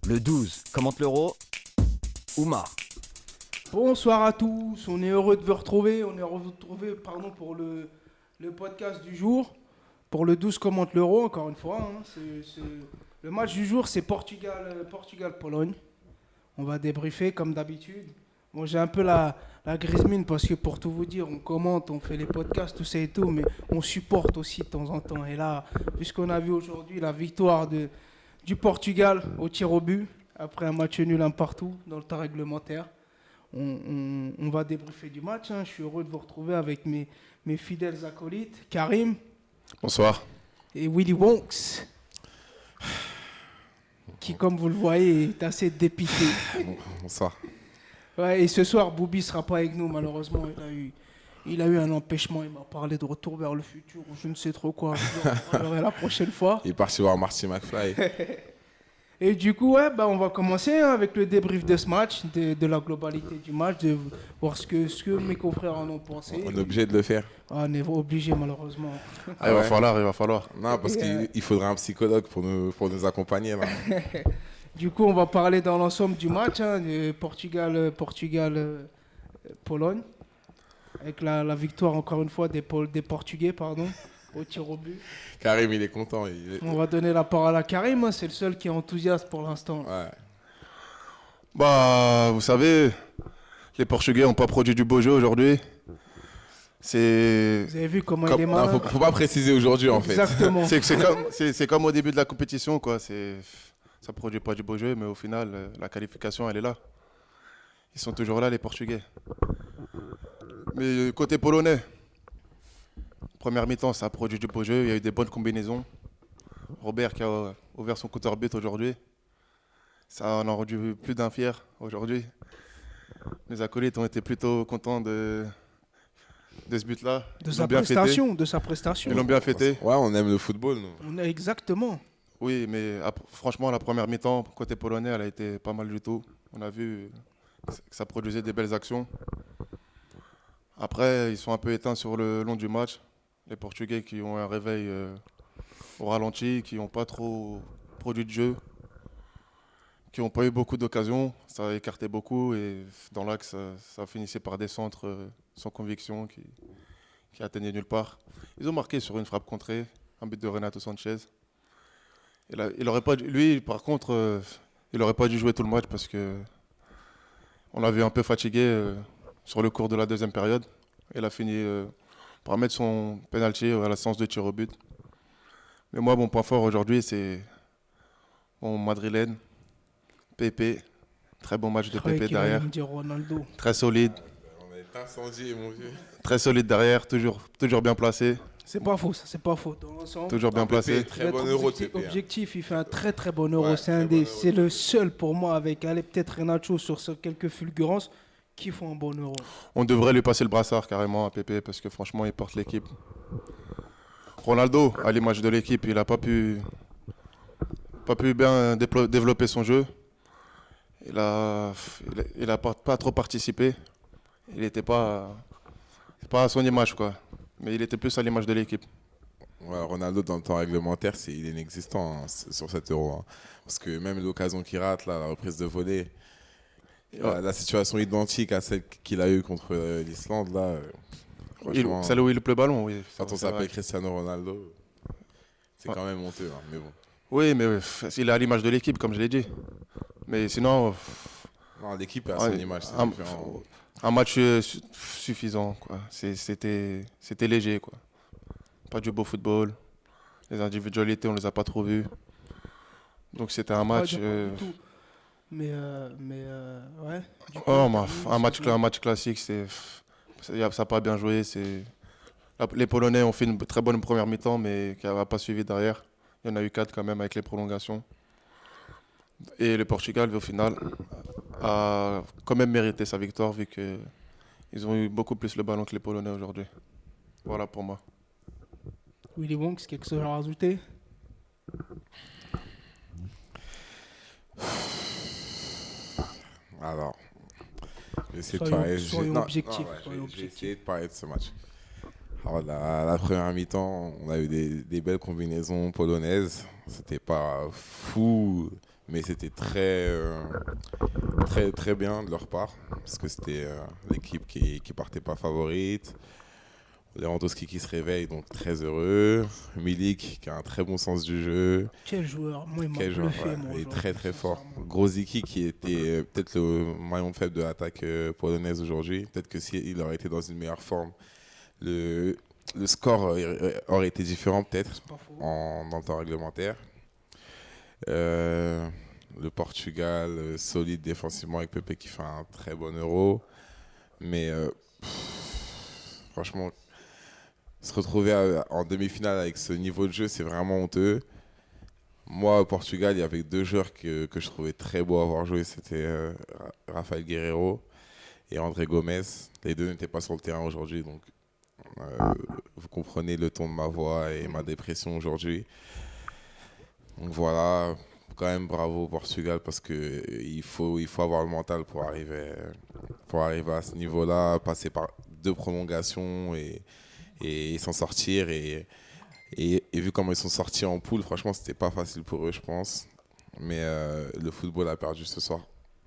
Le 12 commente l'Euro, Oumar. Bonsoir à tous, on est heureux de vous retrouver. Pour le podcast du jour, pour le 12 commente l'Euro, encore une fois. Le match du jour, c'est Portugal-Pologne. On va débriefer comme d'habitude. Bon, j'ai un peu la grise mine parce que pour tout vous dire, on commente, on fait les podcasts, tout ça et tout, mais on supporte aussi de temps en temps. Et là, puisqu'on a vu aujourd'hui la victoire du Portugal au tir au but, après un match nul un partout dans le temps réglementaire, on va débriefer du match. Je suis heureux de vous retrouver avec mes fidèles acolytes, Karim. Bonsoir. Et Willy Wonks, qui, comme vous le voyez, est assez dépité. Bonsoir. Ouais, et ce soir, Boubi ne sera pas avec nous, malheureusement. Il a eu un empêchement. Il m'a parlé de retour vers le futur, ou je ne sais trop quoi. Je en parlerai la prochaine fois. Il est parti voir Marty McFly. Et du coup, on va commencer avec le débrief de ce match, de la globalité du match, de voir ce que mes confrères en ont pensé. On est obligé de le faire. On est obligé, malheureusement. Il va falloir. Non, parce Et, qu'il faudrait un psychologue pour nous accompagner. Là. Du coup, on va parler dans l'ensemble du match, de Portugal-Pologne, avec la victoire, encore une fois, des Portugais, au tir au but. Karim, il est content. On va donner la parole à Karim, c'est le seul qui est enthousiaste pour l'instant. Ouais. Bah, vous savez, les Portugais n'ont pas produit du beau jeu aujourd'hui. Vous avez vu comment il est Non, malin. faut pas préciser aujourd'hui, en fait. Exactement. C'est comme au début de la compétition, quoi. Ça produit pas du beau jeu, mais au final, la qualification, elle est là. Ils sont toujours là, les Portugais. Mais côté polonais, première mi-temps, ça a produit du beau jeu. Il y a eu des bonnes combinaisons. Robert qui a ouvert son compteur but aujourd'hui. Ça en a rendu plus d'un fier aujourd'hui. Les acolytes ont été plutôt contents de ce but-là. De Ils sa l'ont bien fêté. prestation. Ils l'ont bien fêté. Ouais, on aime le football, nous. Exactement. Oui, mais franchement, la première mi-temps, côté polonais, elle a été pas mal du tout. On a vu que ça produisait des belles actions. Après, ils sont un peu éteints sur le long du match. Les Portugais qui ont un réveil au ralenti, qui n'ont pas trop produit de jeu, qui n'ont pas eu beaucoup d'occasions. Ça a écarté beaucoup et dans l'axe, ça finissait par des centres sans conviction qui atteignaient nulle part. Ils ont marqué sur une frappe contrée, un but de Renato Sanchez. Et là, lui, par contre, il n'aurait pas dû jouer tout le match parce que on l'a vu un peu fatigué sur le cours de la deuxième période. Il a fini par mettre son penalty à la séance de tir au but. Mais moi, mon point fort aujourd'hui, c'est mon madrilène, Pepe. Très bon match de Pepe derrière. Ronaldo. Très solide. On est incendié, mon vieux. Très solide derrière, toujours bien placé. C'est pas faux, ça, c'est pas faux. Dans l'ensemble, Toujours bien placé. Très bon euro, Pepe. objectif, il fait un très très bon euro. Ouais, C'est le seul pour moi, avec peut-être Renato sur quelques fulgurances, qui font un bon euro. On devrait lui passer le brassard carrément à Pepe parce que franchement, il porte l'équipe. Ronaldo, à l'image de l'équipe, il n'a pas pu bien développer son jeu. Il a pas trop participé. Il n'était pas à son image, quoi. Mais il était plus à l'image de l'équipe. Ouais, Ronaldo, dans le temps réglementaire, il est inexistant sur cet euro. Hein. Parce que même l'occasion qu'il rate, là, la reprise de volée, la situation identique à celle qu'il a eue contre l'Islande, là, franchement, Celle où il pleut le ballon, oui. quand on C'est vrai. s'appelle Cristiano Ronaldo, c'est quand même honteux, hein, mais bon. Oui, mais il est à l'image de l'équipe, comme je l'ai dit. Mais sinon, Non, l'équipe est à son image, c'est différent. un match suffisant, quoi. C'était léger, quoi. Pas du beau football. Les individualités, on les a pas trop vues. Donc c'était un match. Pas du tout. Mais ouais. Du coup, Un match classique, ça n'a pas bien joué. Les Polonais ont fait une très bonne première mi-temps, mais qui n'a pas suivi derrière. Il y en a eu 4 quand même avec les prolongations. Et le Portugal, au final, a quand même mérité sa victoire vu qu'ils ont eu beaucoup plus le ballon que les Polonais aujourd'hui. Voilà pour moi. Willy Wonks, quelque chose à rajouter? Alors, je vais essayer de Soyons- parler. soyons non, objectifs, ouais, soyons je vais objectifs. essayer de parler de ce match. Alors, la première mi-temps, on a eu des belles combinaisons polonaises. C'était pas fou, Mais c'était très, très bien de leur part, parce que c'était l'équipe qui partait pas favorite. Lewandowski qui se réveille, donc très heureux. Milik qui a un très bon sens du jeu. Quel joueur, moi il m'a Quel joueur, bluffé, ouais, mon il est joueur, très très fort. sincèrement. Grosicki qui était peut-être le maillon faible de l'attaque polonaise aujourd'hui. Peut-être que s'il aurait été dans une meilleure forme, le score aurait été différent peut-être C'est pas faux. dans le temps réglementaire. Le Portugal, solide défensivement avec Pepe qui fait un très bon Euro. Mais franchement, se retrouver en demi-finale avec ce niveau de jeu, c'est vraiment honteux. Moi, au Portugal, il y avait 2 joueurs que je trouvais très beaux à avoir joué. C'était Rafael Guerreiro et André Gomes. Les 2 n'étaient pas sur le terrain aujourd'hui, donc vous comprenez le ton de ma voix et ma dépression aujourd'hui. Donc voilà, quand même bravo au Portugal parce qu'il faut avoir le mental pour arriver à ce niveau-là, passer par 2 prolongations et s'en sortir. Et vu comment ils sont sortis en poule, franchement, c'était pas facile pour eux, je pense. Mais le football a perdu ce soir,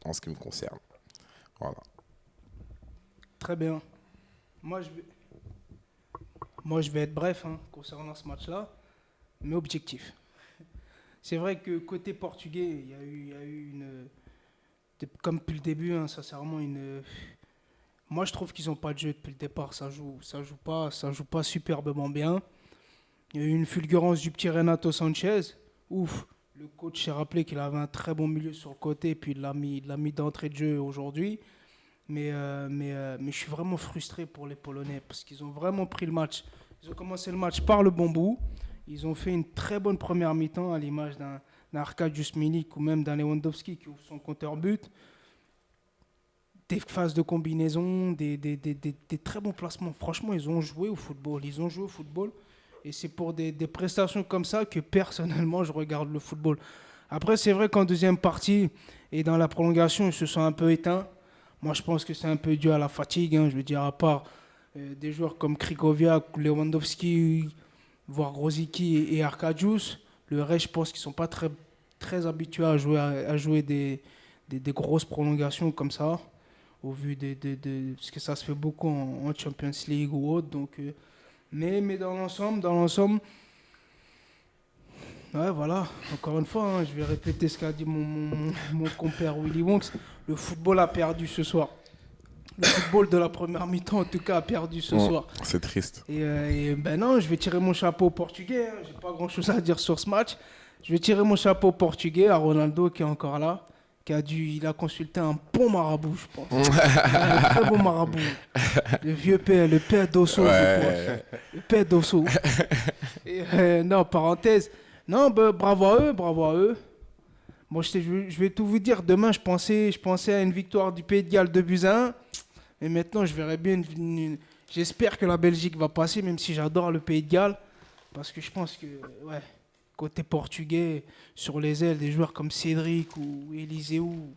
en ce qui me concerne. Voilà. Très bien. Moi, je vais être bref concernant ce match-là, mais objectif. C'est vrai que côté portugais, il y a eu une... Comme depuis le début, sincèrement, moi, je trouve qu'ils n'ont pas de jeu depuis le départ. Ça joue pas superbement bien. Il y a eu une fulgurance du petit Renato Sanchez. Ouf, le coach s'est rappelé qu'il avait un très bon milieu sur le côté, puis il l'a mis d'entrée de jeu aujourd'hui. Mais je suis vraiment frustré pour les Polonais parce qu'ils ont vraiment pris le match. Ils ont commencé le match par le bon bout. Ils ont fait une très bonne première mi-temps à l'image d'un Arkadiusz Milik ou même d'un Lewandowski qui ouvre son compteur but. Des phases de combinaison, des très bons placements. Franchement, ils ont joué au football. Et c'est pour des prestations comme ça que personnellement, je regarde le football. Après, c'est vrai qu'en deuxième partie et dans la prolongation, ils se sont un peu éteints. Moi, je pense que c'est un peu dû à la fatigue. Je veux dire, à part des joueurs comme Krychowiak, Lewandowski, voire Grosicki et Arkadiusz, le reste, je pense qu'ils ne sont pas très, très habitués à jouer des grosses prolongations comme ça, au vu parce que ça se fait beaucoup en Champions League ou autre. Donc, mais dans l'ensemble, ouais, voilà, encore une fois, je vais répéter ce qu'a dit mon compère Willy Wonks. Le football a perdu ce soir. Le football de la première mi-temps, en tout cas, a perdu ce soir. C'est triste. Et ben non, je vais tirer mon chapeau au Portugais. J'ai pas grand-chose à dire sur ce match. Je vais tirer mon chapeau au Portugais, à Ronaldo qui est encore là. Il a consulté un bon marabout, je pense. Un très bon marabout. Le vieux père, le père d'Osso, je pense. Le père d'Osso. Et non, parenthèse. Non, bravo à eux. Moi, je vais tout vous dire. Demain, je pensais à une victoire du Pays de Galles 2-1. Et maintenant, je verrais bien j'espère que la Belgique va passer, même si j'adore le Pays de Galles. Parce que je pense que, ouais, côté portugais, sur les ailes, des joueurs comme Cédric ou Élisée ou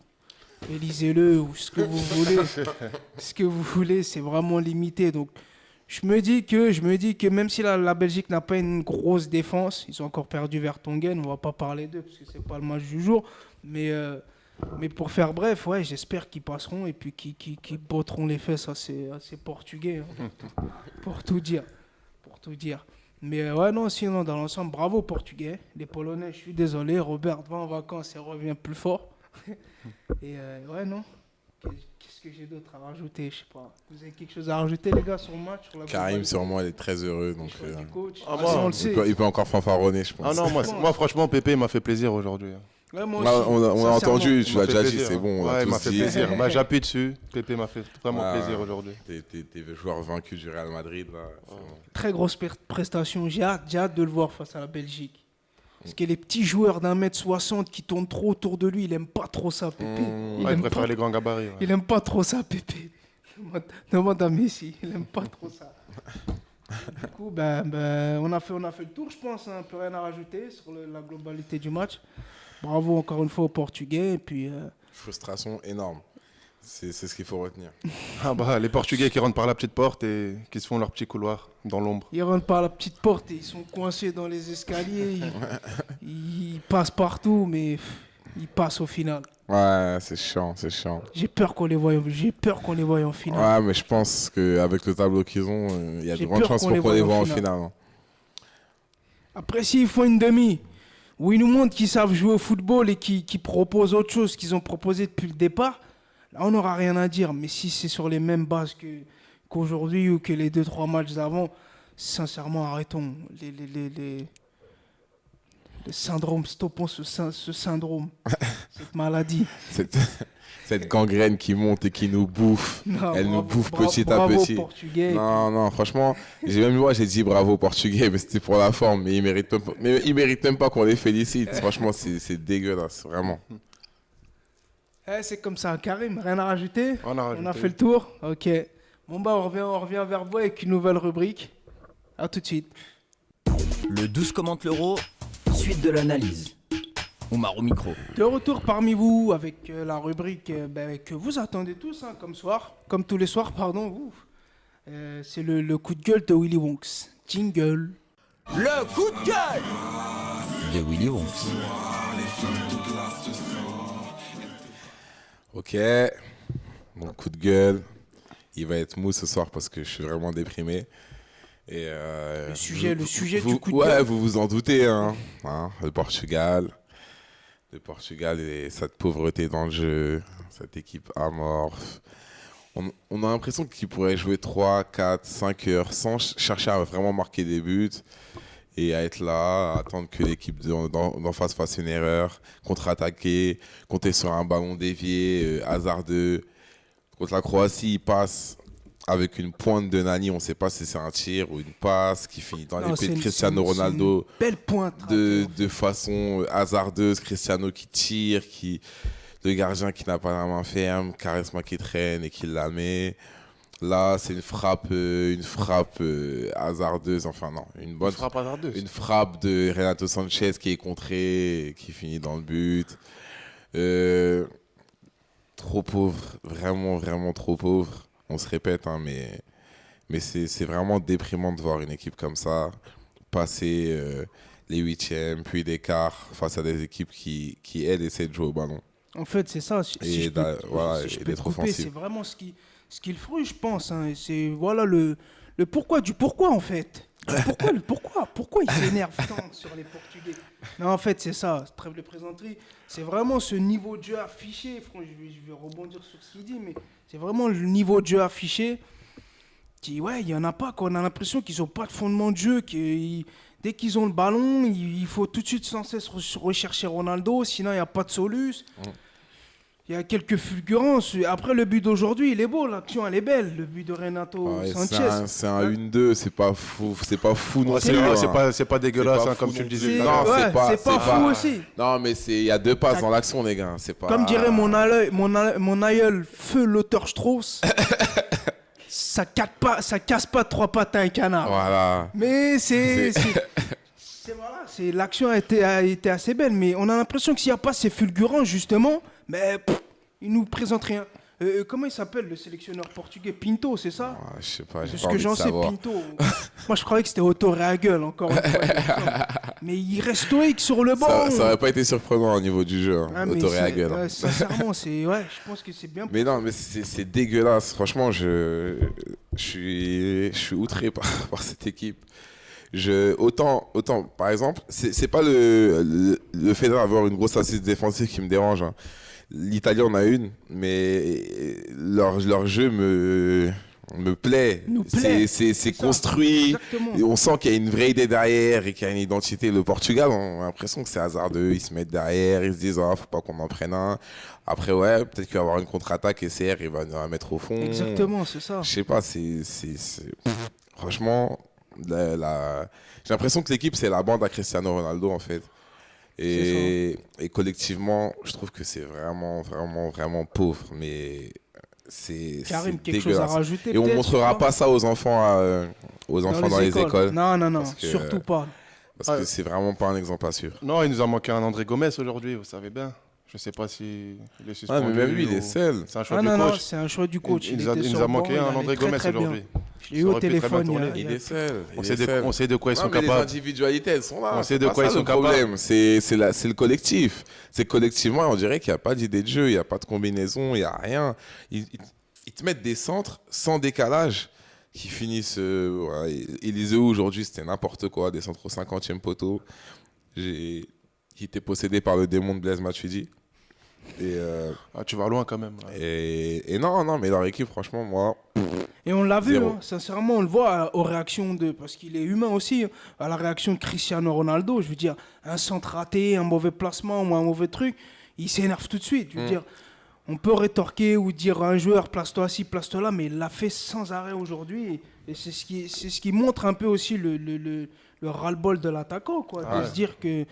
ce que vous voulez, c'est vraiment limité. Donc, je me dis que même si la Belgique n'a pas une grosse défense, ils ont encore perdu Vertonghen, on va pas parler d'eux parce que c'est pas le match du jour, mais pour faire bref, ouais, j'espère qu'ils passeront et puis qu'ils botteront les fesses à ces Portugais, pour tout dire. Mais ouais, non, sinon, dans l'ensemble, bravo aux Portugais. Les Polonais, je suis désolé, Robert va en vacances et revient plus fort. Et ouais, non. Qu'est-ce que j'ai d'autre à rajouter? Je sais pas. Vous avez quelque chose à rajouter, les gars, sur le match, sur la Karim, sûrement, il est très heureux. les Donc, choix du coach. Ah, Ah, moi, ça, on le sait. il peut encore fanfaronner, je pense. Ah non, moi franchement, Pépé m'a fait plaisir aujourd'hui. Ouais, moi Là, aussi, on a sincèrement. entendu, tu Il m'a l'as fait déjà dit, plaisir, c'est bon. On Ouais, a il m'a tous fait dit. plaisir. Bah, j'appuie dessus. Pépé m'a fait vraiment Ah, plaisir aujourd'hui. T'es le joueur vaincu du Real Madrid. Là. C'est bon. Très grosse prestation. J'ai hâte de le voir face à la Belgique. Parce que les petits joueurs d'1m60 qui tournent trop autour de lui, il aime pas trop ça, Pépé. Il préfère les grands gabarits. Ouais. Il aime pas trop ça, Pépé. Demande à Messi, il aime pas trop ça. Du coup, on a fait le tour, je pense. Plus rien à rajouter sur la globalité du match. Bravo encore une fois aux Portugais. Et puis, Frustration énorme. C'est ce qu'il faut retenir. Ah bah, les Portugais qui rentrent par la petite porte et qui se font leur petit couloir dans l'ombre. ils rentrent par la petite porte et ils sont coincés dans les escaliers. Ils passent partout, mais ils passent au final. Ouais, c'est chiant, c'est chiant. J'ai peur qu'on les voie en finale. Ouais, mais je pense qu'avec le tableau qu'ils ont, il y a de J'ai grandes peur chances qu'on pour les qu'on les voie voit en en finale. finale. Hein. Après, s'ils font une demi, où ils nous montrent qu'ils savent jouer au football et qu'ils proposent autre chose qu'ils ont proposé depuis le départ, là, on n'aura rien à dire. Mais si c'est sur les mêmes bases qu'aujourd'hui ou que les 2-3 matchs d'avant, sincèrement, arrêtons. Le syndrome, stoppons ce syndrome, cette maladie. Cette gangrène qui monte et qui nous bouffe. Non, Elle nous bouffe petit à bravo petit. Portugais. Non, franchement, j'ai dit bravo Portugais, mais c'était pour la forme. Mais ils méritent même pas qu'on les félicite. Franchement, c'est dégueulasse, vraiment. C'est comme ça, Karim, rien à rajouter? On On a fait le tour? Ok. Bon bah on revient vers vous avec une nouvelle rubrique. À tout de suite. Le 12 commente l'euro, suite de l'analyse. Oumar au micro. De retour parmi vous avec la rubrique que vous attendez tous, hein, comme tous les soirs, pardon. C'est le coup de gueule de Willy Wonks. Jingle. Le coup de gueule de Willy Wonks. Ok, mon coup de gueule, il va être mou ce soir parce que je suis vraiment déprimé. Et Le sujet du coup de ouais, gueule. vous vous en doutez, hein, le Portugal et cette pauvreté dans le jeu, cette équipe amorphe. On a l'impression qu'ils pourraient jouer 3, 4, 5 heures sans chercher à vraiment marquer des buts et à être là, à attendre que l'équipe d'en face fasse une erreur, contre-attaquer, compter sur un ballon dévié, hasardeux. Contre la Croatie, il passe avec une pointe de Nani, on ne sait pas si c'est un tir ou une passe qui finit dans les pieds de Cristiano Ronaldo. Belle pointe. De façon hasardeuse, Cristiano qui tire, le gardien qui n'a pas la main ferme, Quaresma qui traîne et qui la met. Là, c'est une frappe hasardeuse, enfin non, une frappe hasardeuse. Une frappe de Renato Sanchez qui est contrée et qui finit dans le but. Trop pauvre, vraiment, vraiment trop pauvre. On se répète, hein, mais c'est vraiment déprimant de voir une équipe comme ça passer les huitièmes, puis des quarts face à des équipes qui elles, essaient de jouer au ballon. En fait, c'est ça. Si je peux te d'être couper, offensif. c'est vraiment ce qui le frustre, je pense. Hein. Et c'est voilà le pourquoi du pourquoi, en fait. Le pourquoi ils s'énervent tant sur les Portugais. Non, en fait, c'est ça. Trêve de plaisanterie. C'est vraiment ce niveau de jeu affiché. Franchement, je vais rebondir sur ce qu'il dit, mais c'est vraiment le niveau de jeu affiché qui, ouais, il n'y en a pas. Quoi. On a l'impression qu'ils n'ont pas de fondement de jeu. Dès qu'ils ont le ballon, il faut tout de suite sans cesse rechercher Ronaldo, sinon il n'y a pas de soluce. Il y a quelques fulgurances. Après, le but d'aujourd'hui, il est beau, l'action, elle est belle. Le but de Renato Sanchez. C'est un 1-2, c'est pas fou non C'est plus. vrai, hein. c'est pas dégueulasse, C'est pas hein, comme fou tu le non disais. plus. tout à l'heure. Non, c'est pas fou aussi. Non, mais il y a deux passes dans l'action, les gars. C'est pas... Comme dirait mon aïeul, feu l'auteur Strauss, ça casse pas trois pattes à un canard. Voilà. Mais l'action a été assez belle, mais on a l'impression que s'il n'y a pas ces fulgurants, justement, mais ils nous présentent rien. Comment il s'appelle le sélectionneur portugais? Pinto, c'est ça? Ouais, je sais pas, j'ai C'est ce pas que envie de j'en sais, savoir. Pinto. Moi, je croyais que c'était Otto Rehagel, encore une fois. Mais il reste stoïque sur le banc. Ça aurait pas été surprenant au niveau du jeu, hein, Ah, mais Otto Rehagel, hein. sincèrement, je pense que c'est bien. Mais non, mais c'est dégueulasse. Franchement, je suis outré par cette équipe. Autant, par exemple, c'est pas le fait d'avoir une grosse assise défensive qui me dérange. Hein. L'Italie en a une, mais leur jeu me plaît. Nous plaît. C'est ça. construit. Exactement. Et on sent qu'il y a une vraie idée derrière et qu'il y a une identité. Le Portugal, on a l'impression que c'est hasardeux. Ils se mettent derrière, ils se disent faut pas qu'on en prenne un. Après, ouais, peut-être qu'il va y avoir une contre-attaque et CR, il va nous la mettre au fond. Exactement, c'est ça. Je sais pas, franchement, j'ai l'impression que l'équipe, c'est la bande à Cristiano Ronaldo, en fait. Et collectivement, je trouve que c'est vraiment, vraiment, vraiment pauvre. Mais c'est Karim, quelque dégueulasse. chose à rajouter? Et on peut-être, montrera sur pas ça aux enfants, dans les écoles. Non, Parce que, surtout pas. Parce que c'est vraiment pas un exemple à suivre. Non, il nous a manqué un André Gomez aujourd'hui, vous savez bien. Je sais pas si il est Ah, suspendu. mais même lui, il est seul. C'est un choix Ah du non, coach. c'est un choix du coach. Il était nous sur a le manqué banc, un il allait André très, Gomez très bien. aujourd'hui. Je l'ai eu au aurait pu très bien téléphone. tourner. Il est seul. On il sait est de, seul. on sait de quoi ils Non, sont mais les capables. individualités, elles sont là. On sait C'est de pas quoi ça ils sont le problème. capables. C'est le collectif. C'est collectivement, on dirait qu'il n'y a pas d'idée de jeu, il n'y a pas de combinaison, il n'y a rien. Ils te mettent des centres sans décalage qui finissent. Voilà. Eliseu aujourd'hui, c'était n'importe quoi, des centres au 50e poteau. Il était possédé par le démon de Blaise Matuidi. Tu vas loin quand même. Et non, mais leur équipe, franchement, moi. Et on l'a vu, Zéro. hein, sincèrement, on le voit aux réactions de. Parce qu'il est humain aussi, hein, à la réaction de Cristiano Ronaldo. Je veux dire, un centre raté, un mauvais placement ou un mauvais truc, il s'énerve tout de suite. Je veux dire, on peut rétorquer ou dire à un joueur, place-toi ci, place-toi là, mais il l'a fait sans arrêt aujourd'hui. Et c'est ce qui montre un peu aussi le ras-le-bol de l'attaquant, quoi. Ah de ouais. se dire que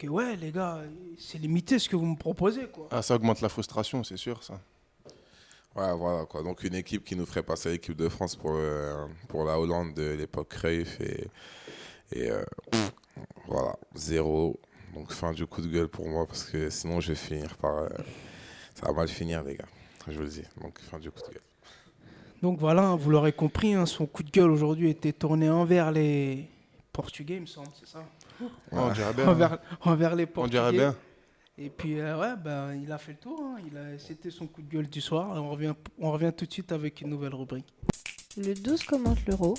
ouais, les gars, c'est limité ce que vous me proposez, quoi. Ça augmente la frustration, c'est sûr, ça. Ouais, voilà quoi. Donc une équipe qui nous ferait passer l'équipe de France pour la Hollande de l'époque Cruyff voilà, 0. Donc fin du coup de gueule pour moi parce que sinon je vais finir par ça va mal finir les gars. Je vous le dis. Donc fin du coup de gueule. Donc voilà, vous l'aurez compris, hein, son coup de gueule aujourd'hui était tourné envers les Portugais, il me semble, c'est ça? On dirait bien. Envers les On Portugais. dirait bien. Et puis, il a fait le tour. Hein. C'était son coup de gueule du soir. Et on revient tout de suite avec une nouvelle rubrique. Le 12 commente l'Euro,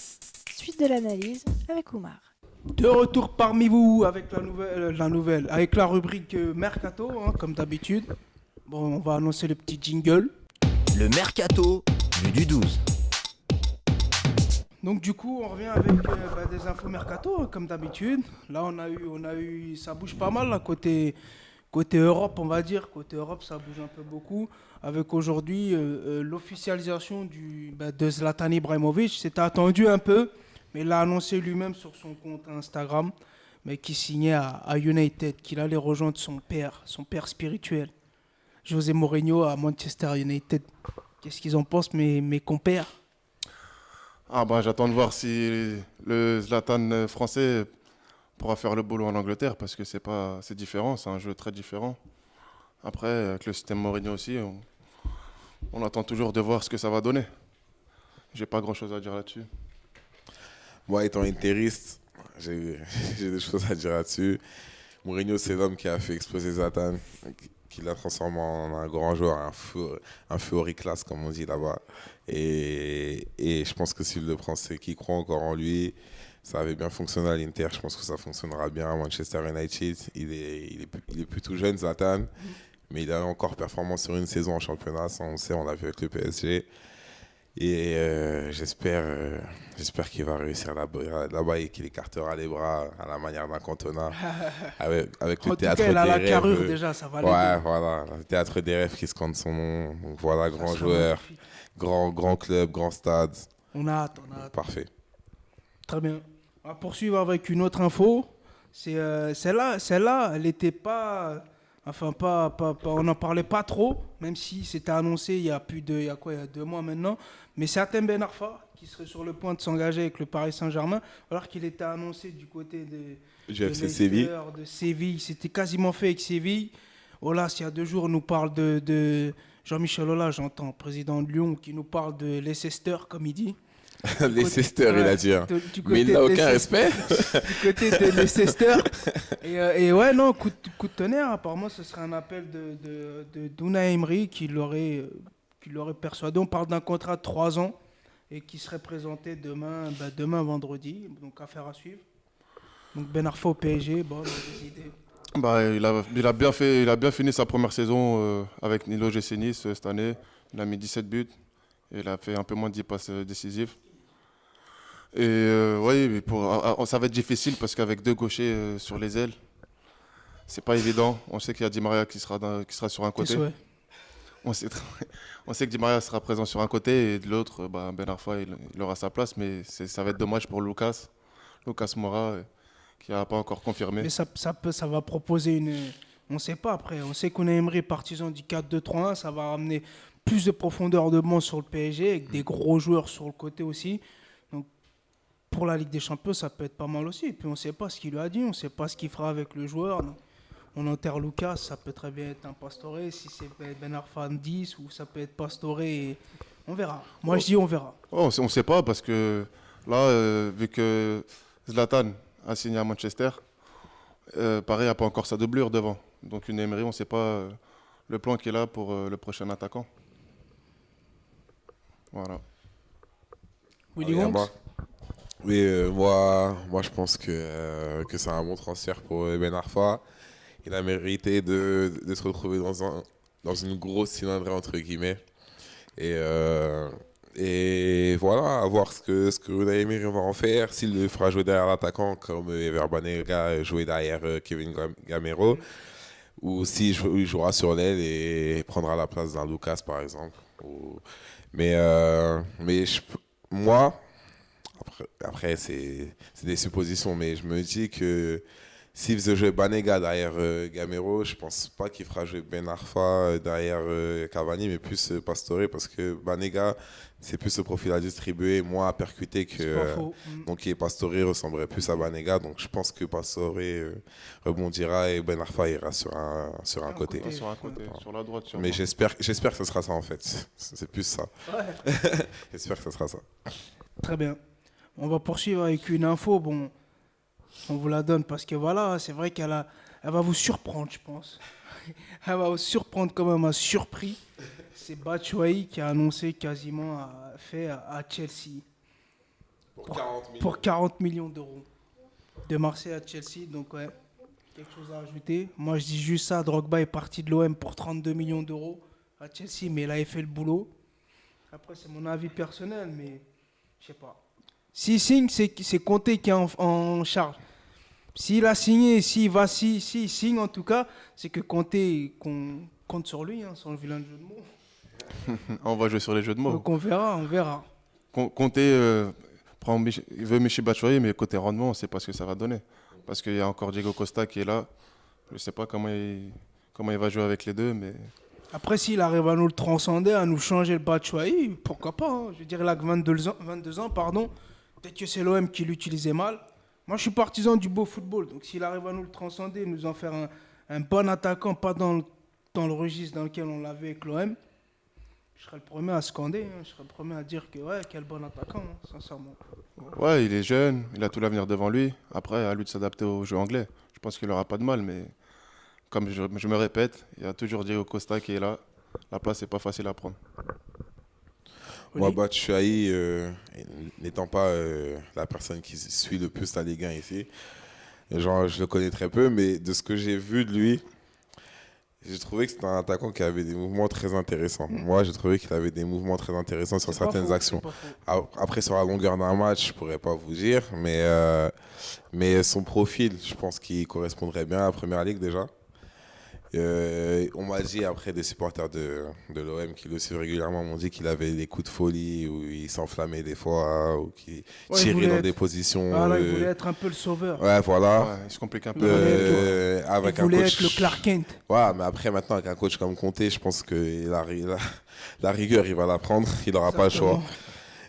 suite de l'analyse avec Oumar. De retour parmi vous avec avec la rubrique Mercato, hein, comme d'habitude. Bon, on va annoncer le petit jingle. Le mercato vu du 12. Donc du coup, on revient avec des infos mercato, hein, comme d'habitude. Là, on a eu, ça bouge pas mal là, côté Europe, on va dire. Côté Europe, ça bouge un peu beaucoup. Avec aujourd'hui l'officialisation de Zlatan Ibrahimovic. C'était attendu un peu, mais il l'a annoncé lui-même sur son compte Instagram, mais qui signait à United, qu'il allait rejoindre son père spirituel, José Mourinho à Manchester United. Qu'est-ce qu'ils en pensent, mes compères? J'attends de voir si le Zlatan français pourra faire le boulot en Angleterre parce que c'est différent, c'est un jeu très différent. Après, avec le système Mourinho aussi, on attend toujours de voir ce que ça va donner. J'ai pas grand-chose à dire là-dessus. Moi étant interiste, j'ai des choses à dire là-dessus. Mourinho, c'est l'homme qui a fait exploser Zlatan, qui l'a transformé en un grand joueur, un feu auriclas, comme on dit là-bas. Et je pense que s'il le prend, c'est qu'il croit encore en lui. Ça avait bien fonctionné à l'Inter, je pense que ça fonctionnera bien à Manchester United. Il est plus tout jeune, Zlatan, mais il est encore performant sur une saison en championnat, ça on sait, on l'a vu avec le PSG. Et j'espère qu'il va réussir là-bas et qu'il écartera les bras à la manière d'un Cantona avec le En tout théâtre cas, il a des la rêves. carrure déjà, ça va Ouais, l'aider. voilà, le théâtre des rêves qui scande son nom. Donc voilà, Ça grand sera joueur, magnifique. grand club, grand stade. On a hâte. Parfait. Très bien. On va poursuivre avec une autre info. C'est celle-là, elle n'était pas... Enfin, on n'en parlait pas trop, même si c'était annoncé il y a 2 mois maintenant. Mais c'est Hatem Ben Arfa qui serait sur le point de s'engager avec le Paris Saint-Germain, alors qu'il était annoncé du côté Du de FC Leicester, Séville. de Séville. C'était quasiment fait avec Séville. Olas, il y a 2 jours, nous parle de Jean-Michel Aulas, j'entends, président de Lyon, qui nous parle de Leicester, comme il dit. Leicester, il a dit. Hein. Du Mais il côté n'a de aucun Leicester. respect. Du côté de Leicester. Et ouais, non, coup de tonnerre. Apparemment, ce serait un appel de Unai Emery qui l'aurait persuadé. On parle d'un contrat de 3 ans et qui serait présenté demain vendredi. Donc, affaire à suivre. Donc, Ben Arfa au PSG, bon, des idées. Il a bien fini sa première saison avec Nilo GC Nice cette année. Il a mis 17 buts et il a fait un peu moins de 10 passes décisives. Et oui, ça va être difficile parce qu'avec 2 gauchers sur les ailes, c'est pas évident. On sait qu'il y a Di Maria qui sera sur un côté. On sait que Di Maria sera présent sur un côté et de l'autre, Ben Arfa il aura sa place, mais ça va être dommage pour Lucas Moura qui n'a pas encore confirmé. Mais ça va proposer une... On ne sait pas après. On sait qu'on est Emery partisan du 4-2-3-1. Ça va ramener plus de profondeur de banc sur le PSG avec des gros joueurs sur le côté aussi. Donc pour la Ligue des Champions, ça peut être pas mal aussi. Et puis on ne sait pas ce qu'il lui a dit. On ne sait pas ce qu'il fera avec le joueur. Donc, on enterre Lucas. Ça peut très bien être un Pastore si c'est Ben Arfa 10 ou ça peut être Pastore et On verra. Moi, je dis on verra. Oh, on ne sait pas parce que là, vu que Zlatan a signé à Manchester, Paris n'a pas encore sa doublure devant. Donc une Emery, on ne sait pas le plan qu'il a pour le prochain attaquant. Voilà. Willy Ah, Wonks. Oui, moi je pense que c'est un bon transfert pour Ben Arfa. Il a mérité de se retrouver dans une grosse cylindrée entre guillemets. Et voilà, à voir ce que Unai Emery va en faire. S'il le fera jouer derrière l'attaquant comme Ever Banega jouer derrière Kevin Gamero, ou s'il il jouera sur l'aile et prendra la place d'un Lucas par exemple. Mais moi, après c'est des suppositions, mais je me dis que s'il faisait jouer Banega derrière Gamero, je pense pas qu'il fera jouer Ben Arfa derrière Cavani, mais plus Pastore, parce que Banega, c'est plus ce profil à distribuer, moins à percuter que. C'est pas faux. Donc Pastore ressemblerait plus à Banega, donc je pense que Pastore rebondira et Ben Arfa ira sur un côté. côté. Sur un côté, sur la droite. Sûrement. Mais j'espère que ce sera ça en fait. C'est plus ça. Ouais. J'espère que ce sera ça. Très bien. On va poursuivre avec une info. Bon, on vous la donne parce que voilà, c'est vrai elle va vous surprendre, je pense. Elle va vous surprendre quand même, un surpris. C'est Batshuayi qui a annoncé quasiment à Chelsea. Pour 40 millions d'euros. De Marseille à Chelsea, donc ouais. Quelque chose à ajouter. Moi, je dis juste ça. Drogba est parti de l'OM pour 32 millions d'euros à Chelsea, mais il avait fait le boulot. Après, c'est mon avis personnel, mais je sais pas. S'il signe, c'est Conte qui est en charge. S'il a signé, s'il signe en tout cas, c'est que Conte compte sur lui, sans le vilain jeu de mots. On va jouer sur les jeux de mots. Donc on verra. Conte il veut Michy Batshuayi, mais côté rendement, on ne sait pas ce que ça va donner. Parce qu'il y a encore Diego Costa qui est là. Je ne sais pas comment il va jouer avec les deux, mais... Après, s'il arrive à nous le transcender, à nous changer le Batshuayi, pourquoi pas, hein. Je veux dire, il a que 22 ans, pardon. Peut-être que c'est l'OM qui l'utilisait mal. Moi, je suis partisan du beau football. Donc, s'il arrive à nous le transcender, nous en faire un bon attaquant, pas dans le registre dans lequel on l'avait avec l'OM, je serais le premier à scander. Hein. Je serais le premier à dire que, ouais, quel bon attaquant, hein, sincèrement. Ouais, il est jeune, il a tout l'avenir devant lui. Après, à lui de s'adapter au jeu anglais. Je pense qu'il n'aura pas de mal, mais comme je me répète, il y a toujours Diego Costa qui est là. La place n'est pas facile à prendre. Moi, Batshuayi, n'étant pas la personne qui suit le plus la Ligue 1 ici, genre, je le connais très peu, mais de ce que j'ai vu de lui, j'ai trouvé que c'était un attaquant qui avait des mouvements très intéressants. Moi, j'ai trouvé qu'il avait des mouvements très intéressants sur certaines actions. Après, sur la longueur d'un match, je ne pourrais pas vous dire, mais son profil, je pense qu'il correspondrait bien à la Première Ligue déjà. On m'a dit après des supporters de l'OM qui le suivent régulièrement m'ont dit qu'il avait des coups de folie où il s'enflammait des fois ou qu'il tirait dans des positions. Voilà, il voulait être un peu le sauveur. Ouais, voilà. Ouais, il se complique un peu. Avec Il voulait un coach. être le Clark Kent. Ouais, mais après maintenant avec un coach comme Conte, je pense que la rigueur il va la prendre, il n'aura pas le choix.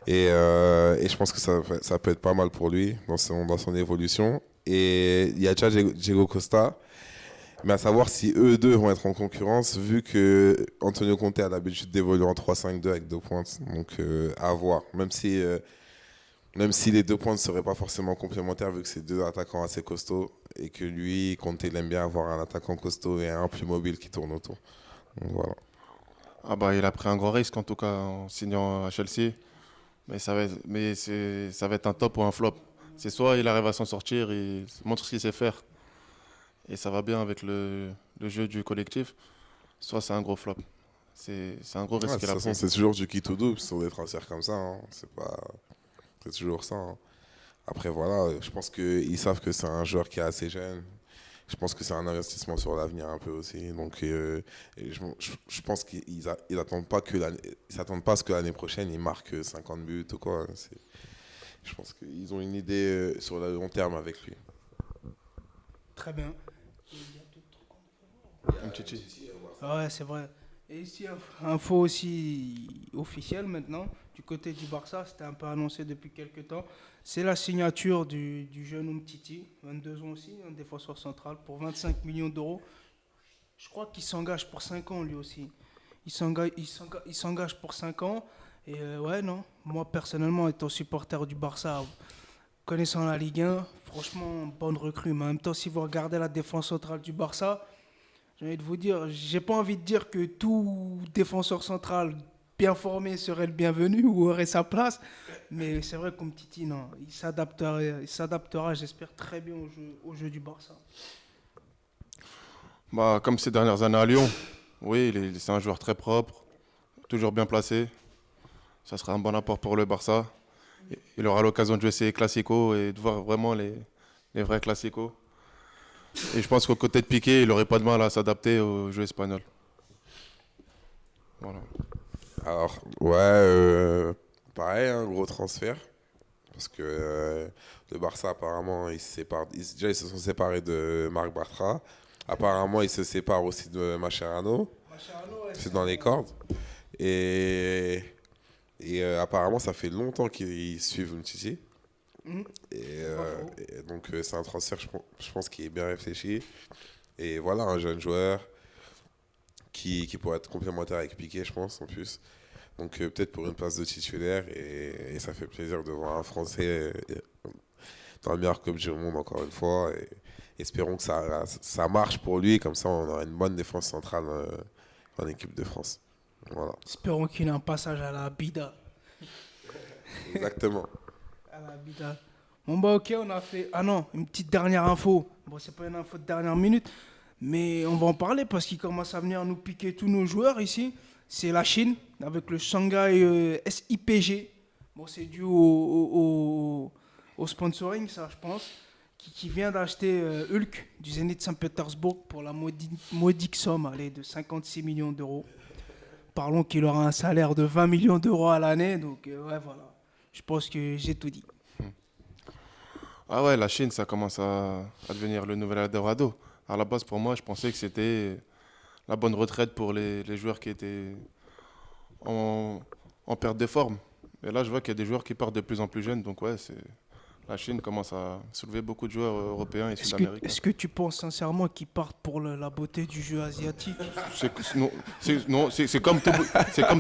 Et je pense que ça peut être pas mal pour lui dans son évolution. Et il y a déjà Diego Costa. Mais à savoir si eux deux vont être en concurrence, vu que Antonio Conte a l'habitude d'évoluer en 3-5-2 avec 2 pointes. Donc à voir. Même si les 2 pointes ne seraient pas forcément complémentaires, vu que c'est 2 attaquants assez costauds, et que lui, Conte, il aime bien avoir un attaquant costaud et un plus mobile qui tourne autour. Donc voilà. Ah bah, il a pris un grand risque en tout cas en signant à Chelsea. Mais ça va être un top ou un flop. C'est soit il arrive à s'en sortir, il montre ce qu'il sait faire. Et ça va bien avec le jeu du collectif, soit c'est un gros flop. C'est un gros risque. De toute façon, c'est toujours du kit ou double sur des transferts comme ça. Hein. C'est toujours ça. Hein. Après, voilà, je pense qu'ils savent que c'est un joueur qui est assez jeune. Je pense que c'est un investissement sur l'avenir un peu aussi. Donc, je pense qu'ils n'attendent pas à ce que l'année prochaine, il marque 50 buts ou quoi. Je pense qu'ils ont une idée sur le long terme avec lui. Très bien. Ouais, c'est vrai. Et ici, info aussi officielle maintenant, du côté du Barça, c'était un peu annoncé depuis quelques temps. C'est la signature du jeune Umtiti, 22 ans aussi, un défenseur central, pour 25 millions d'euros. Je crois qu'il s'engage pour 5 ans lui aussi. Il s'engage pour 5 ans. Et ouais, non. Moi, personnellement, étant supporter du Barça, connaissant la Ligue 1, franchement, bonne recrue. Mais en même temps, si vous regardez la défense centrale du Barça, j'ai envie de vous dire, j'ai pas envie de dire que tout défenseur central bien formé serait le bienvenu ou aurait sa place. Mais c'est vrai comme Titi, non, il s'adaptera, j'espère, très bien au jeu du Barça. Bah, comme ces dernières années à Lyon, oui, c'est un joueur très propre, toujours bien placé. Ça sera un bon apport pour le Barça. Il aura l'occasion de jouer ses classicos et de voir vraiment les vrais classicos. Et je pense qu'au côté de Piqué, il n'aurait pas de mal à s'adapter au jeu espagnol. Voilà. Alors, ouais, pareil, un gros transfert. Parce que le Barça, apparemment, déjà, ils se sont séparés de Marc Bartra. Apparemment, ils se séparent aussi de Mascherano. C'est dans les cordes. Et apparemment, ça fait longtemps qu'ils suivent Umtiti. Et donc, c'est un transfert, je pense, qui est bien réfléchi. Et voilà, un jeune joueur qui pourrait être complémentaire avec Piqué, je pense, en plus. Donc, peut-être pour une place de titulaire. Et ça fait plaisir de voir un Français dans le meilleur club du monde, encore une fois. Et espérons que ça marche pour lui. Comme ça, on aura une bonne défense centrale en équipe de France. Voilà. Espérons qu'il ait un passage à la Bida. Exactement. À la Bida. Bon bah ok, on a fait... Ah non, une petite dernière info. Bon, c'est pas une info de dernière minute, mais on va en parler parce qu'il commence à venir nous piquer tous nos joueurs ici. C'est la Chine, avec le Shanghai SIPG. Bon, c'est dû au sponsoring, ça, je pense. Qui vient d'acheter Hulk du Zénith Saint-Pétersbourg pour la modique somme de 56 millions d'euros. Parlons qu'il aura un salaire de 20 millions d'euros à l'année. Donc, ouais, voilà. Je pense que j'ai tout dit. Ah ouais, la Chine, ça commence à devenir le nouvel Eldorado. À la base, pour moi, je pensais que c'était la bonne retraite pour les joueurs qui étaient en perte de forme. Et là, je vois qu'il y a des joueurs qui partent de plus en plus jeunes. Donc, ouais, la Chine commence à soulever beaucoup de joueurs européens et sud-américains. Est-ce que tu penses sincèrement qu'ils partent pour la beauté du jeu asiatique? C'est comme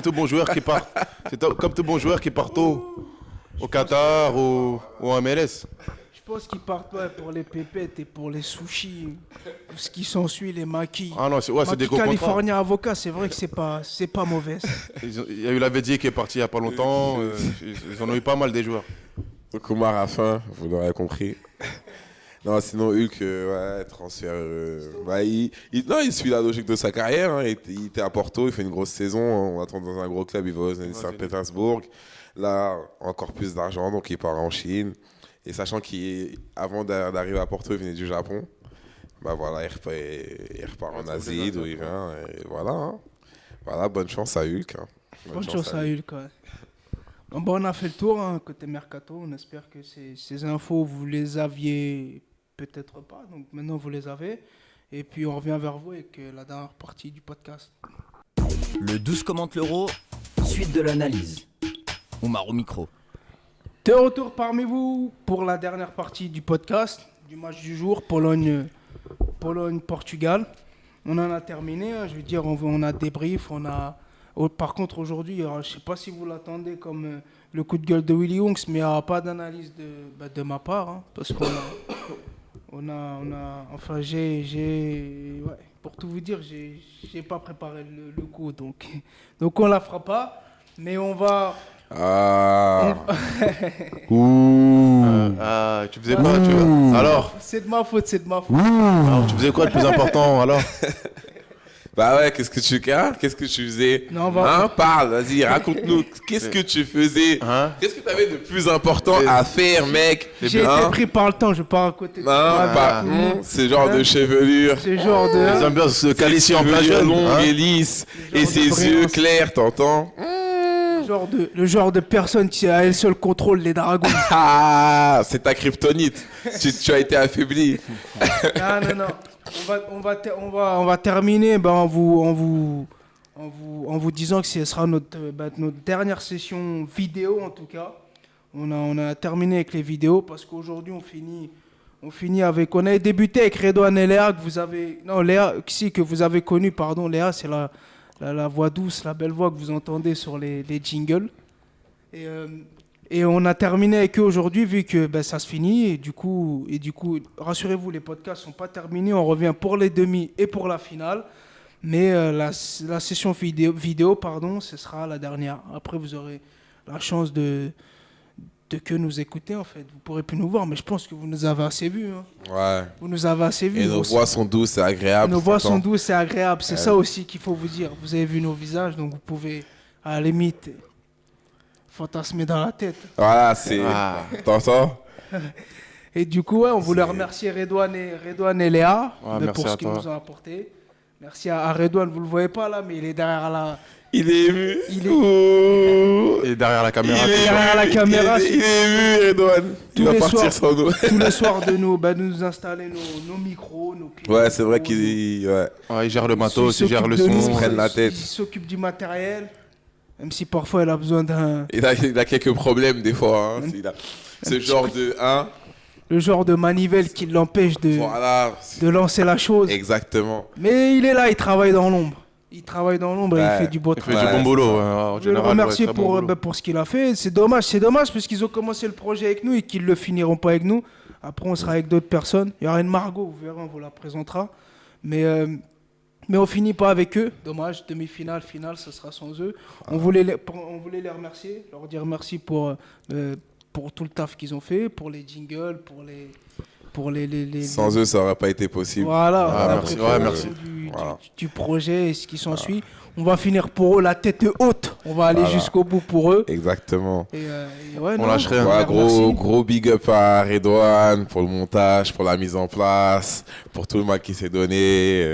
tout bon joueur qui part. C'est comme tout bon joueur qui part au Qatar ou en MLS. Je pense qu'ils partent pour les pépettes et pour les sushis, tout ce qui s'ensuit, les maquis. Ah non, c'est des gros contrats. California Avocat, c'est vrai que c'est pas mauvais. Il y a eu la Védier qui est parti il n'y a pas longtemps. Ils en ont eu pas mal des joueurs. Donc Omar a faim, vous l'aurez compris. Non, sinon Hulk, ouais, transfert. Il suit la logique de sa carrière. Hein. Il était à Porto, il fait une grosse saison. On attend dans un gros club, il va au Zenit Saint-Pétersbourg. Là, encore plus d'argent, donc il part en Chine. Et sachant qu'avant d'arriver à Porto, il venait du Japon. Bah voilà, il repart en Asie, d'où il vient. Et voilà, hein. Voilà, bonne chance à Hulk. Hein. Bonne chance à Hulk, ouais. Bon, on a fait le tour hein, côté Mercato. On espère que ces infos, vous les aviez peut-être pas. Donc maintenant, vous les avez. Et puis, on revient vers vous avec la dernière partie du podcast. Le 12 commente l'Euro, suite de l'analyse. Omar au micro. De retour parmi vous pour la dernière partie du podcast, du match du jour, Pologne-Portugal. On en a terminé, hein, je veux dire, on a débrief, par contre aujourd'hui, je ne sais pas si vous l'attendez comme le coup de gueule de Willy Wonks, mais il n'y aura pas d'analyse de ma part, hein, parce qu'on enfin pour tout vous dire, j'ai pas préparé le coup, donc on la fera pas, mais on va... Tu faisais quoi Alors C'est de ma faute. Alors, tu faisais quoi de plus important alors? Bah ouais, qu'est-ce que tu faisais? Non, parle, vas-y, raconte-nous. Qu'est-ce que tu faisais? Qu'est-ce que tu avais de plus important à faire, mec? J'ai été pris par le temps, je pars à côté de ce genre de chevelure. Ce genre de... Les ambiances se qualifient en plein jeune. Longue et lisse. Et ses yeux clairs, t'entends? Le genre de personne qui à elle seule contrôle les dragons. Ah, c'est ta kryptonite. tu as été affaibli. Non. On va terminer en vous disant que ce sera notre dernière session vidéo en tout cas. On a terminé avec les vidéos parce qu'aujourd'hui on finit avec... On a débuté avec Redouane et Léa que vous avez connu, pardon. Léa, c'est la voix douce, la belle voix que vous entendez sur les jingles. Et on a terminé avec eux aujourd'hui, vu que ça se finit. Et du coup, rassurez-vous, les podcasts ne sont pas terminés. On revient pour les demi et pour la finale. Mais la session vidéo, ce sera la dernière. Après, vous aurez la chance de que nous écouter, en fait. Vous ne pourrez plus nous voir, mais je pense que vous nous avez assez vus. Hein. Ouais. Vous nous avez assez vus. Et nos voix sont douces et agréables. Nos voix sont douces et agréables. C'est ça aussi qu'il faut vous dire. Vous avez vu nos visages, donc vous pouvez, à la limite, fantasmer dans la tête. Voilà, c'est... T'entends? Et du coup, on voulait remercier Redouane et Léa pour ce qu'ils nous ont apporté. Merci à Redouane, vous ne le voyez pas là, mais il est derrière la... Il est ému. Il est derrière la caméra. Il est derrière la caméra. Il est ému, Redouane. Il va partir sans nous. Tous les soirs de nous installer nos micros, nos pieds. Ouais, c'est vrai qu'il il gère le matos, il gère le son. Ils se prennent la tête. Il s'occupe du matériel, même si parfois il a besoin d'un... Il a quelques problèmes des fois. Hein. Il a ce genre de... Hein. Le genre de manivelle qui l'empêche de lancer la chose. Exactement. Mais il est là, il travaille dans l'ombre. Il travaille dans l'ombre et il fait du beau travail. Il fait du bon boulot. Je veux le remercier pour ce qu'il a fait. C'est dommage parce qu'ils ont commencé le projet avec nous et qu'ils ne le finiront pas avec nous. Après, on sera avec d'autres personnes. Il y aura une Margot, vous verrez, on vous la présentera. Mais on ne finit pas avec eux. Dommage, demi-finale, finale, ce sera sans eux. On voulait les remercier, leur dire merci pour tout le taf qu'ils ont fait, pour les jingles, pour les... Sans eux, ça n'aurait pas été possible. Voilà, merci. Du projet et ce qui s'ensuit. On va finir pour eux la tête haute. On va aller jusqu'au bout pour eux. Exactement. On lâche rien. Ouais, gros big up à Redouane pour le montage, pour la mise en place, pour tout le mal qui s'est donné,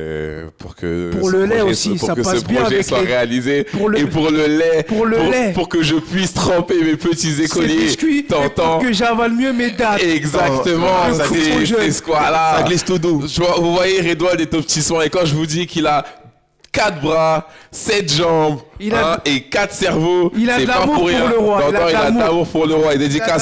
pour que le lait aussi, ça passe bien avec soit réalisé. Et pour le lait. Pour que je puisse tremper mes petits écoliers. T'entends? Pour que j'avale mieux mes dates. Exactement. C'est ce quoi là. Ça glisse tout doux. Vous voyez Redouane est au petit soin et quand je vous dis qu'il a 4 bras, 7 jambes et 4 cerveaux. Il a de l'amour pour le roi. Il a de l'amour pour le roi. Et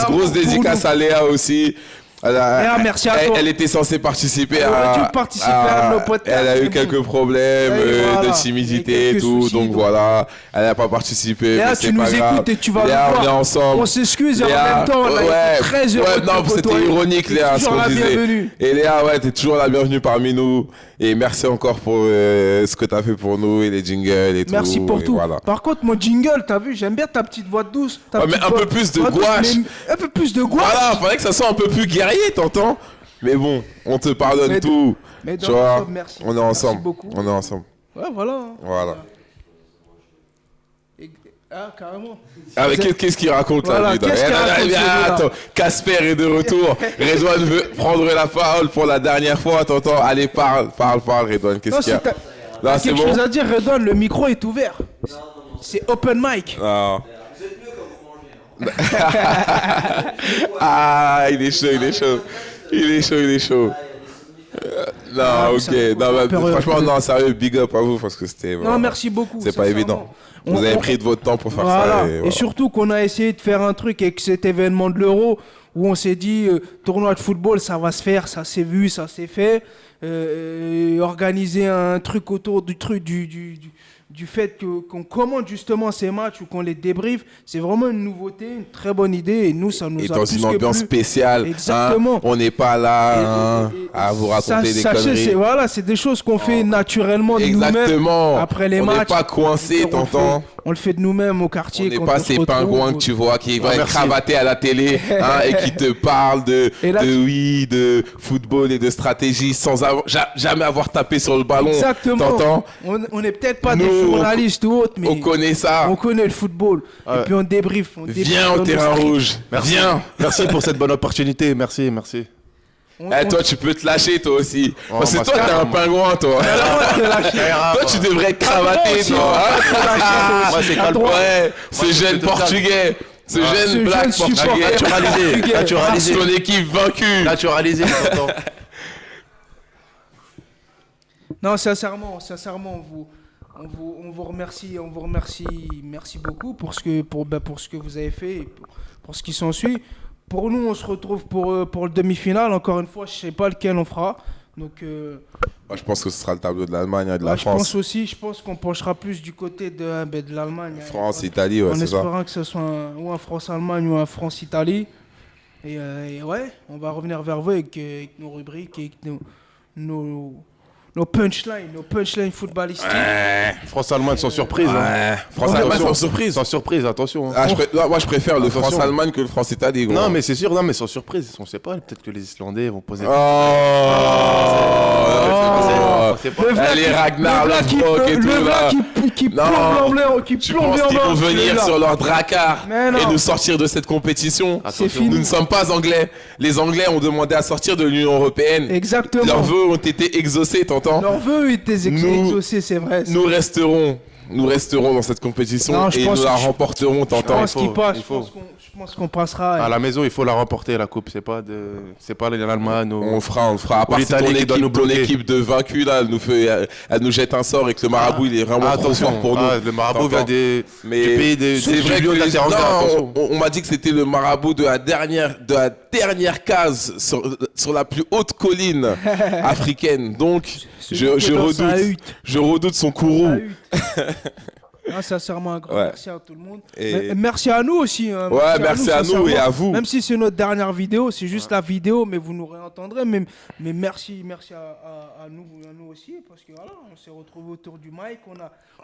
grosse dédicace à Léa aussi. Léa, merci à toi. Elle était censée participer elle aurait dû participer à nos podcasts. Elle a eu quelques problèmes de timidité et tout. Donc voilà, elle n'a pas participé. Léa, tu nous écoutes et tu vas Léa, nous voir. on est ensemble. On s'excuse et en même temps, on a été très heureux. Non, c'était ironique, Léa, ce qu'on disait. Et Léa, t'es toujours la bienvenue parmi nous. Et merci encore pour ce que tu as fait pour nous et les jingles et tout. Merci pour tout. Voilà. Par contre, mon jingle, t'as vu, j'aime bien ta petite voix douce. Mais un peu plus de gouache. Un peu plus de gouache. Voilà, fallait que ça soit un peu plus guerrier, t'entends? Mais bon, on te pardonne tout. Mais tu vois, merci. on est ensemble. Merci beaucoup. On est ensemble. Ouais, voilà. Voilà. Carrément. Qu'est-ce qu'il raconte voilà, là, attends, Casper est de retour. Redouane veut prendre la parole pour la dernière fois. T'entends? Allez, parle, Redouane. Qu'est-ce qu'il y a? Là, c'est bon. Quelque chose à dire, Redouane, le micro est ouvert. C'est open mic. Non. Il est chaud. Non, ok. Non, franchement, non, sérieux, big up à vous parce que c'était. Non, merci beaucoup. C'est pas évident. Vous avez pris de votre temps pour faire ça. Et surtout qu'on a essayé de faire un truc avec cet événement de l'Euro où on s'est dit tournoi de football, ça va se faire, ça s'est vu, ça s'est fait. Organiser un truc autour du truc du fait qu'on commande justement ces matchs ou qu'on les débriefe, c'est vraiment une nouveauté, une très bonne idée et nous ça nous a plus que plu. Et dans une ambiance spéciale. Exactement. On n'est pas là à vous raconter des conneries. C'est des choses qu'on fait naturellement de nous-mêmes. Exactement. Après les matchs. On n'est pas coincé, t'entends? On le fait de nous-mêmes au quartier. On n'est pas ces pingouins que tu vois qui vont être cravatés à la télé et qui te parlent de football et de stratégie sans jamais avoir tapé sur le ballon. Exactement. T'entends? On n'est peut-être pas des journalistes ou autres, mais on connaît ça. On connaît le football. Et puis on débriefe. Viens au terrain rouge. Viens. Merci pour cette bonne opportunité. Merci. Toi, tu peux te lâcher, toi aussi. Parce que toi, t'es un pingouin, toi. Toi, tu devrais être cravaté, toi. Ouais, ce jeune portugais. Ce jeune black portugais. Naturalisé. Ton équipe vaincue. Naturalisé, t'entends. Non, sincèrement, on vous remercie, merci beaucoup pour ce que vous avez fait et pour ce qui s'ensuit. Pour nous, on se retrouve pour le demi-finale. Encore une fois, je ne sais pas lequel on fera. Donc, Moi, je pense que ce sera le tableau de l'Allemagne et de la je pense France. aussi, je pense qu'on penchera plus du côté de l'Allemagne. France, Italie, ouais, en c'est ça. espérant que ce soit ou un France-Allemagne ou un France-Italie. Et ouais, on va revenir vers vous avec nos rubriques, avec nos punchlines footballistiques. France-Allemagne sans surprise. Hein. France-Allemagne Attention. sans surprise. Sans surprise, attention. Hein. Non, moi, je préfère le Attention. France-Allemagne que le France-Italie. gros. Non, mais c'est sûr, non, mais sans surprise. On sait pas, peut-être que les Islandais vont poser. Oh, On sait pas. Le vrai les qui- Ragnar, le vrai qui- Lothbrok et le tout, vrai là. qui Non. plombe l'ambiance, qui Tu plombe penses qu'ils vont l'ambiance, il est venir là. sur leur dracard Mais non. et nous sortir de cette compétition? C'est fini. Nous ne sommes pas anglais. Les Anglais ont demandé à sortir de l'Union européenne. Exactement. Leurs vœux ont été exaucés, t'entends? Leurs vœux étaient Nous- exaucés, c'est vrai. Nous resterons dans cette compétition Non, je et pense nous la que je- remporterons, Je t'entends? pense qu'il passe, il je faut. pense qu'on passera. À la maison, il faut la remporter, la coupe. C'est pas l'Allemagne. On le fera. À part si l'Italie qui doit nous ton bloquer. équipe de vaincus là, elle nous jette un sort et que le marabout il est vraiment trop fort pour nous. Le marabout vient T'entends? du Mais pays c'est du vrai que lion de la terre entière, attention. on m'a dit que c'était le marabout de la dernière case sur la plus haute colline africaine. Donc Celui qui est dans sa hutte. je redoute son La courroux. hutte. Ah, sincèrement, un grand Ouais. merci à tout le monde. Et- Mais merci à nous aussi. Hein. Ouais, merci à nous sincèrement. et à vous. Même si c'est notre dernière vidéo, c'est juste la vidéo, mais vous nous réentendrez. Mais merci à nous aussi, parce que voilà, on s'est retrouvés autour du mic,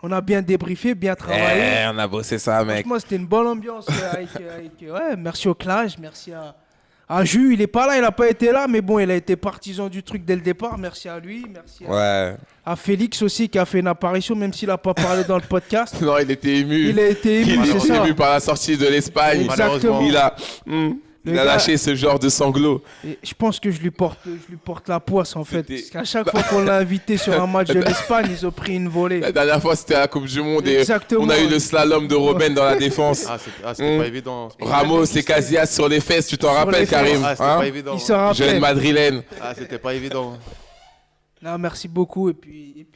on a bien débriefé, bien travaillé. On a bossé ça, mec. Franchement, c'était une bonne ambiance. Ouais, merci au clash, merci à Jus. Il est pas là, il a pas été là, mais bon, il a été partisan du truc dès le départ. Merci à lui, merci Ouais. à Félix aussi qui a fait une apparition, même s'il a pas parlé dans le podcast. Non, il était ému. Il a été ému, Il c'est était ça. ému par la sortie de l'Espagne. Exactement. Il a Le il a gars- lâché ce genre de sanglots. Et je pense que je lui porte la poisse en fait. C'était- Parce qu'à chaque fois qu'on l'a invité sur un match de l'Espagne, ils ont pris une volée. La dernière fois, c'était à la Coupe du Monde et Exactement. on a eu le slalom de Robben dans la défense. C'était pas évident. c'est pas Ramos et Casillas sur les fesses, tu t'en Sur rappelles, les fesses. Karim? C'était Hein? pas évident. Il se Jeune rappelle. madrilène. C'était pas évident. Non, merci beaucoup et puis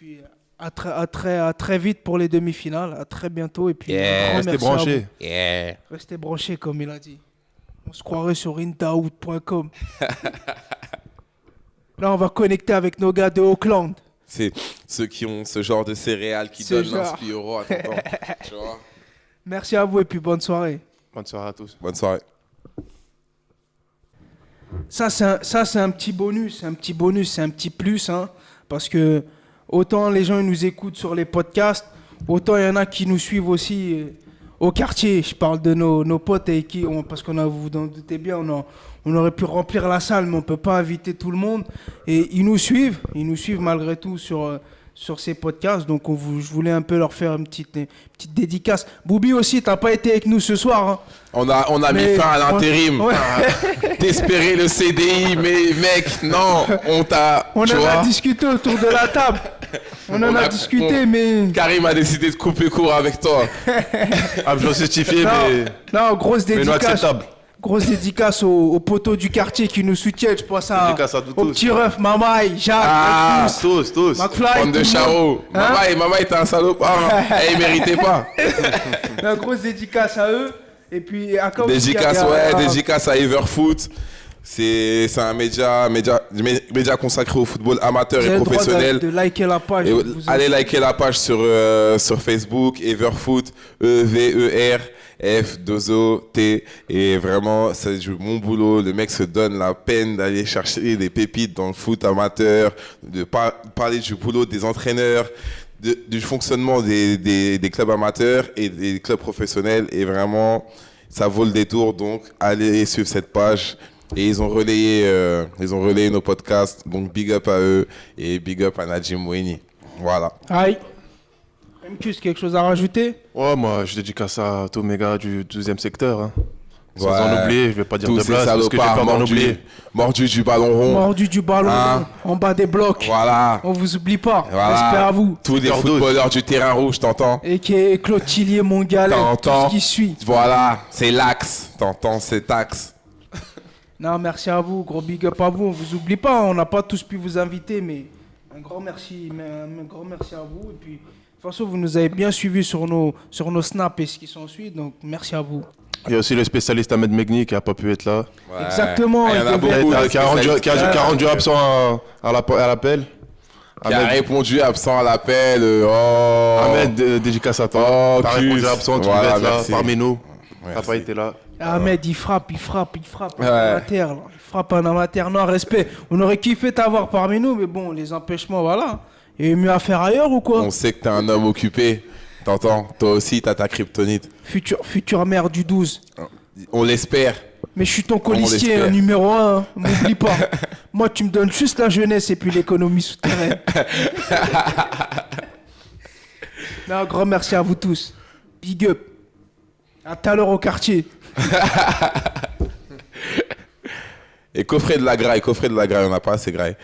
à très vite pour les demi-finales. À très bientôt et puis un grand Restez merci à branchés. vous. Restez branchés comme il a dit. On se croirait sur intaout.com. Là, on va connecter avec nos gars de Auckland. C'est ceux qui ont ce genre de céréales qui Ce donnent genre. l'inspi au roi, t'entends? Tu vois? Merci à vous et puis bonne soirée. Bonne soirée à tous. Bonne soirée. Ça, c'est un petit bonus, c'est un petit plus, hein, parce que autant les gens ils nous écoutent sur les podcasts, autant il y en a qui nous suivent aussi au quartier. Je parle de nos potes avec qui, parce qu'on a, vous vous en doutez bien, on aurait pu remplir la salle, mais on peut pas inviter tout le monde. Et ils nous suivent malgré tout sur ces podcasts. Donc je voulais un peu leur faire une petite dédicace. Boubi aussi, t'as pas été avec nous ce soir. Hein. On a mis Mais- fin à l'intérim. Ouais. T'espérais le CDI, mais mec, non, on t'a. On tu en vois, a discuté autour de la table. On en a discuté, mais... Karim a décidé de couper court avec toi. Abjure justifié, mais Non, grosse non dédicace. acceptable. Grosse dédicace aux poteaux du quartier qui nous soutiennent. Je pense Dédicace à au tous. petit ref, Mamaï, Jacques, Ah, Marcus, Tous. McFly. Bande de tout le charo. Hein? Maman était un salopard. Hein. Il méritait pas. monde. Une grosse dédicace à eux. Et puis, à quand Dédicace, dédicace à Everfoot. C'est un média consacré au football amateur et professionnel. de liker la page. Et Vous allez en- liker la page sur Facebook, Everfoot, EVERF2OT. Et vraiment, c'est du bon boulot. Le mec se donne la peine d'aller chercher des pépites dans le foot amateur, de parler du boulot des entraîneurs, du fonctionnement des clubs amateurs et des clubs professionnels. Et vraiment, ça vaut le détour. Donc, allez suivre cette page. Et ils ont relayé nos podcasts. Donc, big up à eux et big up à Najim Mouini. Voilà. Aïe. MQs, quelque chose à rajouter? Ouais, moi, je dédicace à tous mes gars du 12e secteur. Hein. Sans Ouais. en oublier, je vais pas dire Tous de ces place parce que je vais salopards pas m'en oublier. mordus du ballon rond. Mordu du ballon Hein? en bas des blocs. Voilà. On vous oublie pas. Voilà. J'espère à vous. Tous les Cœur d'os. footballeurs du terrain rouge, t'entends? Et qui est Claude Tillier, mon galet. Tout T'entends? ce qui suit. Voilà, c'est l'axe. T'entends, c'est axe. Non, merci à vous, gros big up à vous. On vous oublie pas, on n'a pas tous pu vous inviter, mais un grand merci à vous. Et puis, de toute façon, vous nous avez bien suivis sur nos snaps et ce qui s'ensuit, donc merci à vous. Il y a aussi le spécialiste Ahmed Megni qui n'a pas pu être là. Ouais. Exactement, Ah, il y en a il devait beaucoup. être- des Qui a rendu, spécialistes. qui a rendu absent à l'appel. Qui a Ahmed, répondu absent à l'appel. dédicace à toi. Oh, T'as répondu plus. absent, tu Voilà, devais être là merci. parmi nous. T'as Merci. pas été là. Ahmed, il frappe. Ouais. Un amateur, là. Il frappe un amateur. Non, respect. On aurait kiffé t'avoir parmi nous, mais bon, les empêchements, voilà. Il y a mieux à faire ailleurs ou quoi? On sait que t'es un homme occupé. T'entends? Toi aussi, t'as ta kryptonite. Futur maire du 12. On l'espère. Mais je suis ton colistier, l'espère. numéro 1. M'oublie pas. Moi, tu me donnes juste la jeunesse et puis l'économie souterraine. Non, grand merci à vous tous. Big up. À tout à l'heure au quartier. Et coffret de la graille, on n'a pas assez graille.